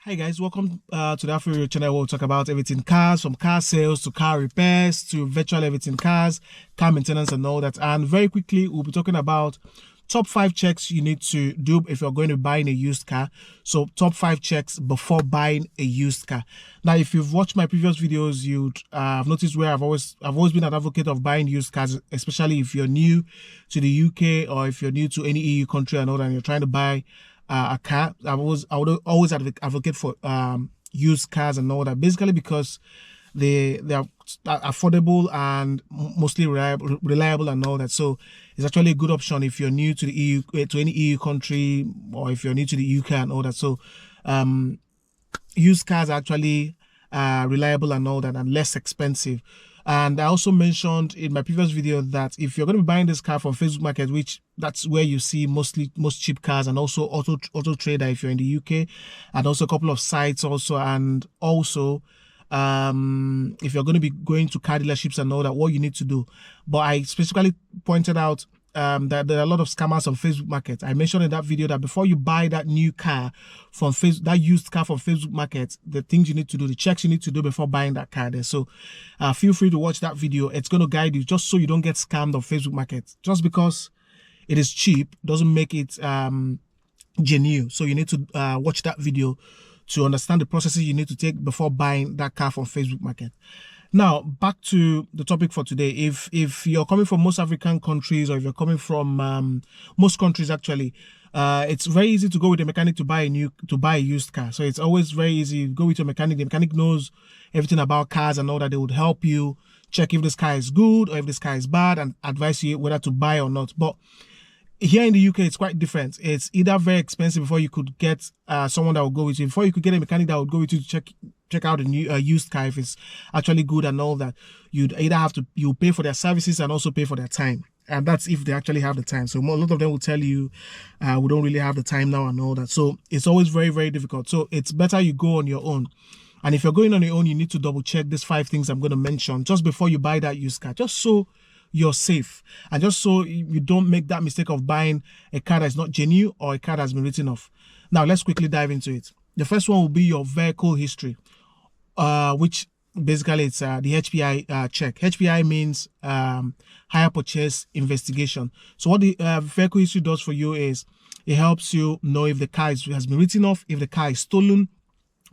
Hi guys, welcome to the Afro channel where we'll talk about everything cars, from car sales to car repairs to virtual everything cars, car maintenance and all that. And very quickly, we'll be talking about top 5 checks you need to do if you're going to buy a used car. So top 5 checks before buying a used car. Now, if you've watched my previous videos, you'd have noticed where I've always been an advocate of buying used cars, especially if you're new to the UK or if you're new to any EU country and all that, and you're trying to buy a car. I would always advocate for used cars and all that, basically because they are affordable and mostly reliable and all that. So it's actually a good option if you're new to the EU, to any EU country, or if you're new to the UK and all that. So used cars are actually reliable and all that, and less expensive. And I also mentioned in my previous video that if you're going to be buying this car from Facebook Market, which that's where you see most cheap cars, and also Auto Trader if you're in the UK, and also a couple of sites also, and also if you're going to be going to car dealerships and all that, what you need to do. But I specifically pointed out that there are a lot of scammers on Facebook Market. I mentioned in that video that before you buy that new car from Facebook, that used car from Facebook Market, the things you need to do, the checks you need to do before buying that car there. So feel free to watch that video. It's going to guide you just so you don't get scammed on Facebook Market. Just because it is cheap doesn't make it genuine. So you need to watch that video to understand the processes you need to take before buying that car from Facebook Market. Now, back to the topic for today. If you're coming from most African countries, or if you're coming from most countries actually, it's very easy to go with a mechanic to buy a used car. So it's always very easy. You go with your mechanic. The mechanic knows everything about cars and all that. They would help you check if this car is good or if this car is bad, and advise you whether to buy or not. But here in the UK, it's quite different. It's either very expensive before you could get someone that will go with you. Before you could get a mechanic that would go with you to check out a new used car if it's actually good and all that, you'd either have to pay for their services and also pay for their time. And that's if they actually have the time. So a lot of them will tell you, we don't really have the time now and all that. So it's always very, very difficult. So it's better you go on your own. And if you're going on your own, you need to double check these 5 things I'm going to mention just before you buy that used car, just so you're safe, and just so you don't make that mistake of buying a car that's not genuine or a car that's been written off. Now, let's quickly dive into it. The first one will be your vehicle history, which basically it's the HPI check. HPI means hire purchase investigation. So what the vehicle history does for you is it helps you know if the car has been written off, if the car is stolen,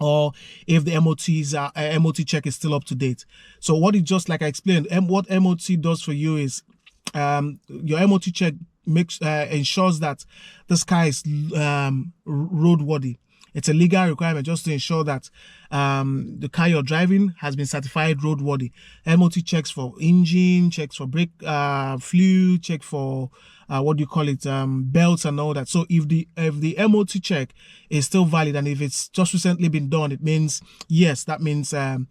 or if the MOT check is still up to date. So what it just, like I explained, what MOT does for you is your MOT check ensures that this car is roadworthy. It's a legal requirement just to ensure that the car you're driving has been certified roadworthy. MOT checks for engine, checks for brake fluid, check for belts and all that. So if the MOT check is still valid, and if it's just recently been done, it means yes, that means the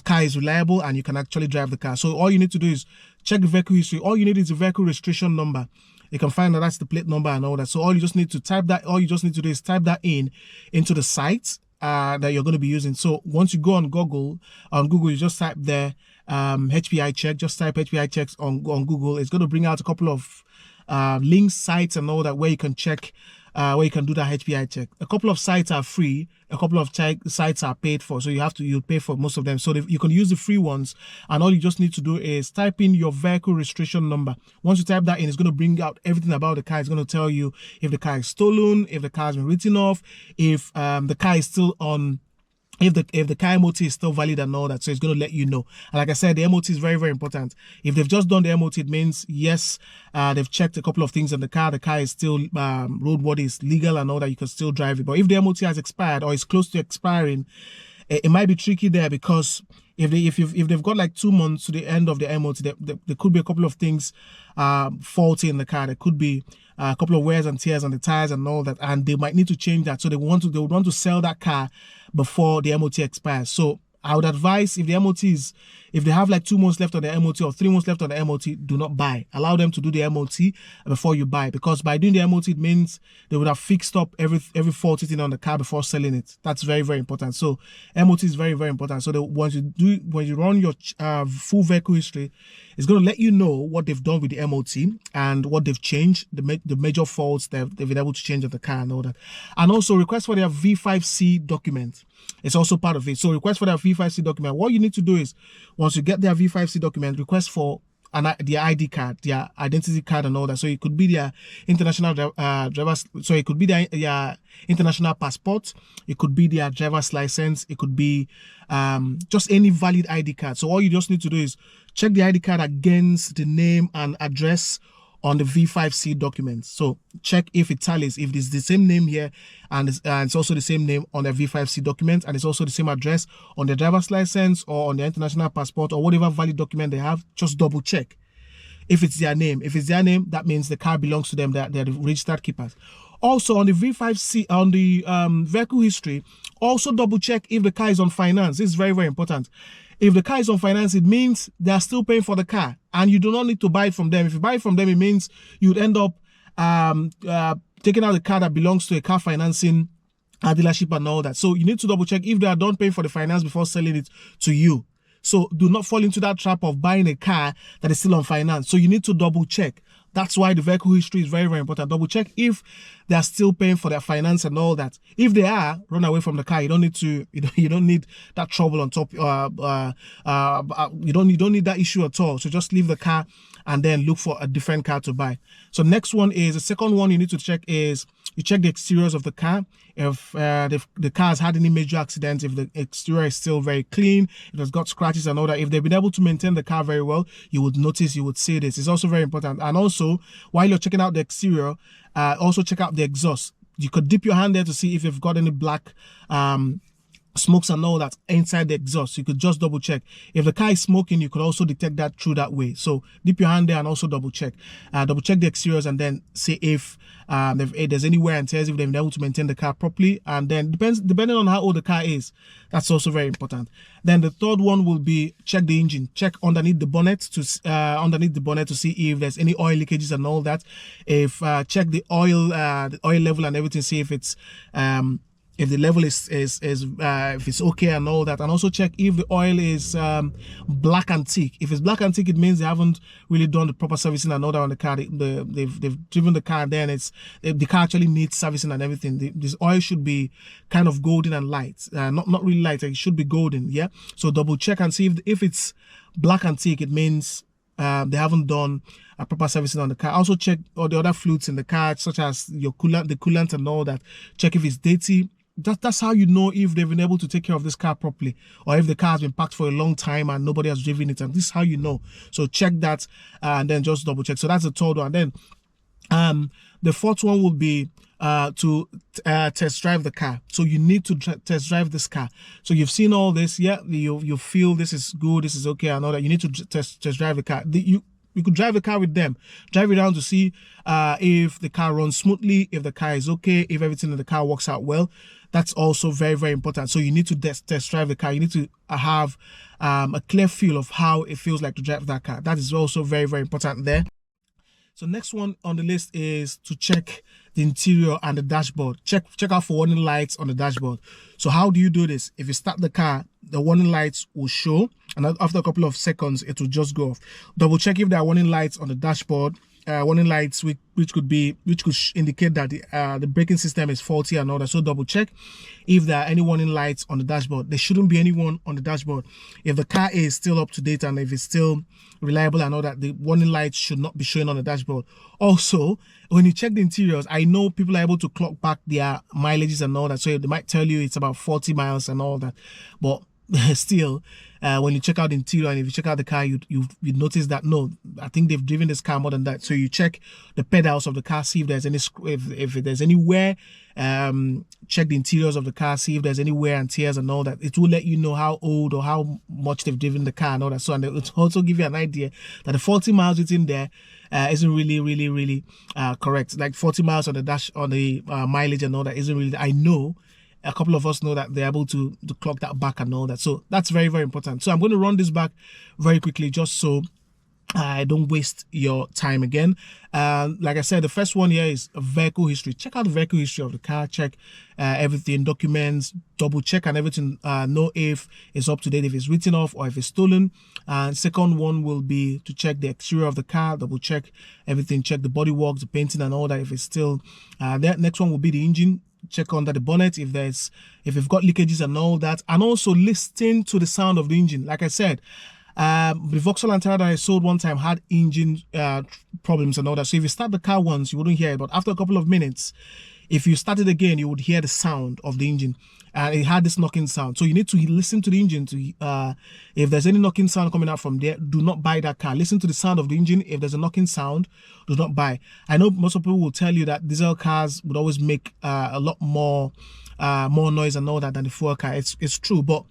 car is reliable and you can actually drive the car. So all you need to do is check the vehicle history. All you need is the vehicle registration number. You can find that that's the plate number and all that. So all you just need to type that. All you just need to do is type that into the site that you're going to be using. So once you go on Google, you just type there HPI check. Just type HPI checks on Google. It's going to bring out a couple of links, sites and all that where you can check, where you can do that HPI check. A couple of sites are free. A couple of sites are paid for. So you pay for most of them. So you can use the free ones. And all you just need to do is type in your vehicle registration number. Once you type that in, it's going to bring out everything about the car. It's going to tell you if the car is stolen, if the car has been written off, if the car is still on, if the car MOT is still valid and all that. So it's going to let you know. And like I said, the MOT is very, very important. If they've just done the MOT, it means yes, they've checked a couple of things on the car. The car is still roadworthy, is legal and all that. You can still drive it. But if the MOT has expired or is close to expiring, it might be tricky there, because if they've got like 2 months to the end of the MOT, there could be a couple of things faulty in the car. There could be a couple of wears and tears on the tires and all that, and they might need to change that. So they would want to sell that car before the MOT expires. So I would advise, if the MOT is If they have like 2 months left on the MOT or 3 months left on the MOT, do not buy. Allow them to do the MOT before you buy, because by doing the MOT, it means they would have fixed up every fault sitting on the car before selling it. That's very, very important. So MOT is very, very important. So when you run your full vehicle history, it's going to let you know what they've done with the MOT and what they've changed, the major faults they've been able to change of the car and all that. And also request for their V5C document. It's also part of it. So request for their V5C document. What you need to do is, once you get their V5C document, request for their ID card, their identity card and all that. So it could be their international driver's, so it could be their international passport, it could be their driver's license, it could be just any valid ID card. So all you just need to do is check the ID card against the name and address on the V5C documents. So check if it tallies, if it's the same name here and it's also the same name on the V5C document, and it's also the same address on the driver's license or on the international passport or whatever valid document they have. Just double check if it's their name. If it's their name, that means the car belongs to them, that they're the registered keepers. Also on the V5C, on the vehicle history, also double check if the car is on finance. This is very, very important. If the car is on finance, it means they are still paying for the car and you do not need to buy it from them. If you buy it from them, it means you'd end up taking out the car that belongs to a car financing dealership and all that. So you need to double check if they are done paying for the finance before selling it to you. So do not fall into that trap of buying a car that is still on finance. So you need to double check. That's why the vehicle history is very, very important. Double check if they are still paying for their finance and all that. If they are, run away from the car. You don't need to. You don't need that trouble on top. You don't need that issue at all. So just leave the car and then look for a different car to buy. So next one is, the second one you need to check is, you check the exteriors of the car. If the car has had any major accidents, if the exterior is still very clean, it has got scratches and all that, if they've been able to maintain the car very well, you would notice, you would see this. It's also very important. And also, while you're checking out the exterior, also check out the exhaust. You could dip your hand there to see if you've got any black smokes and all that inside the exhaust. You could just double check. If the car is smoking, you could also detect that through that way. So dip your hand there and also double check the exteriors, and then see if there's any wear and tears, if they've been able to maintain the car properly. And then depending on how old the car is, that's also very important. Then the third one will be check the engine. Check underneath the bonnet to see if there's any oil leakages and all that. If check the oil level and everything, see if it's if the level is if it's okay and all that. And also check if the oil is black and thick. If it's black and thick, it means they haven't really done the proper servicing and all that on the car. They've driven the car, and then the car actually needs servicing and everything. This oil should be kind of golden and light, not really light. It should be golden. Yeah. So double check and see if it's black and thick, it means they haven't done a proper servicing on the car. Also check all the other fluids in the car, such as your coolant, the coolant and all that. Check if it's dirty. That's how you know if they've been able to take care of this car properly, or if the car has been parked for a long time and nobody has driven it. And this is how you know. So check that and then just double check. So that's the third one. And then the fourth one will be to test drive the car. So you need to test drive this car. So you've seen all this, yeah, you feel this is good, this is okay and all that. You need to test drive the car. You could drive the car with them, drive it around to see if the car runs smoothly, if the car is okay, if everything in the car works out well. That's also very, very important. So you need to test drive the car. You need to have a clear feel of how it feels like to drive that car. That is also very, very important there. So next one on the list is to check the interior and the dashboard. Check out for warning lights on the dashboard. So how do you do this? If you start the car, the warning lights will show, and after a couple of seconds, it will just go off. Double check if there are warning lights on the dashboard. Warning lights which could indicate that the braking system is faulty and all that. So double check if there are any warning lights on the dashboard. There shouldn't be anyone on the dashboard. If the car is still up to date and if it's still reliable and all that, the warning lights should not be showing on the dashboard. Also, when you check the interiors, I know people are able to clock back their mileages and all that, so they might tell you it's about 40 miles and all that, but still, when you check out the interior and if you check out the car, you notice that no, I think they've driven this car more than that. So you check the pedals of the car, see if there's any if there's any wear. Check the interiors of the car, see if there's any wear and tears and all that. It will let you know how old or how much they've driven the car and all that. So, and it will also give you an idea that the 40 miles it's in there isn't really correct. Like 40 miles on the dash on the mileage and all that isn't really. I know a couple of us know that they're able to clock that back and all that. So that's very, very important. So I'm going to run this back very quickly just so I don't waste your time again. Like I said, the first one here is vehicle history. Check out the vehicle history of the car. Check everything, documents, double check and everything. Know if it's up to date, if it's written off or if it's stolen. And second one will be to check the exterior of the car. Double check everything. Check the bodywork, the painting and all that. If it's still the next one will be the engine. Check under the bonnet if you've got leakages and all that. And also listen to the sound of the engine. Like I said, the Vauxhall Antara that I sold one time had engine problems and all that. So if you start the car once, you wouldn't hear it, but after a couple of minutes, if you start it again, you would hear the sound of the engine. And it had this knocking sound. So you need to listen to the engine to if there's any knocking sound coming out from there, do not buy that car. Listen to the sound of the engine. If there's a knocking sound, do not buy. I know most of people will tell you that diesel cars would always make a lot more noise and all that than the fuel car. It's true, but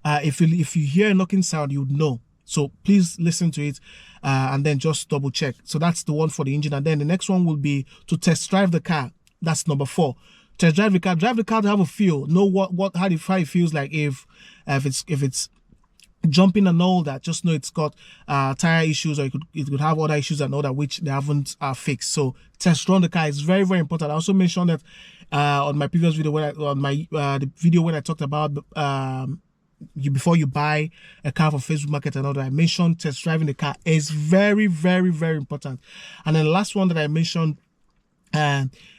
if you hear a knocking sound, you would know. So please listen to it and then just double check. So that's the one for the engine. And then the next one will be to test drive the car. That's number 4. Test drive the car. Drive the car to have a feel. Know how it feels like if it's jumping and all that. Just know it's got tire issues, or it could have other issues and all that which they haven't fixed. So test run the car is very, very important. I also mentioned that on my previous video the video when I talked about before you buy a car for Facebook Market and all that, I mentioned test driving the car is very, very, very important. And then the last one that I mentioned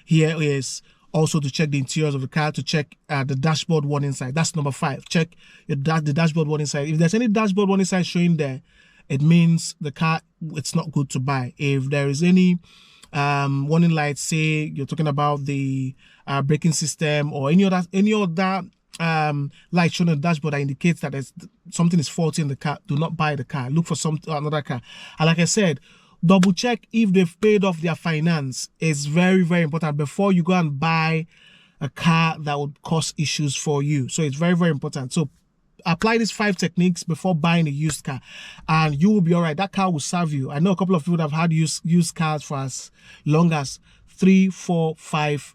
here is also to check the interiors of the car, to check the dashboard warning sign. That's number 5. Check the dashboard warning sign. If there's any dashboard warning sign showing there, it means the car, it's not good to buy. If there is any warning light, say you're talking about the braking system or any other light shown on the dashboard that indicates that something is faulty in the car, do not buy the car. Look for another car. And like I said, double check if they've paid off their finance. It's very, very important before you go and buy a car that would cause issues for you. So it's very, very important. So apply these 5 techniques before buying a used car and you will be all right. That car will serve you. I know a couple of people that have had used cars for as long as 3, 4, 5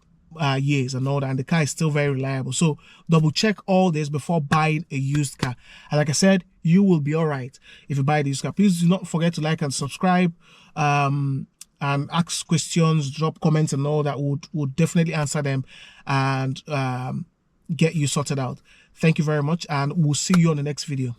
years and all that, and the car is still very reliable. So double check all this before buying a used car, and like I said, you will be all right if you buy the used car. Please do not forget to like and subscribe, and ask questions, drop comments and all that. Would definitely answer them and get you sorted out. Thank you very much, and we'll see you on the next video.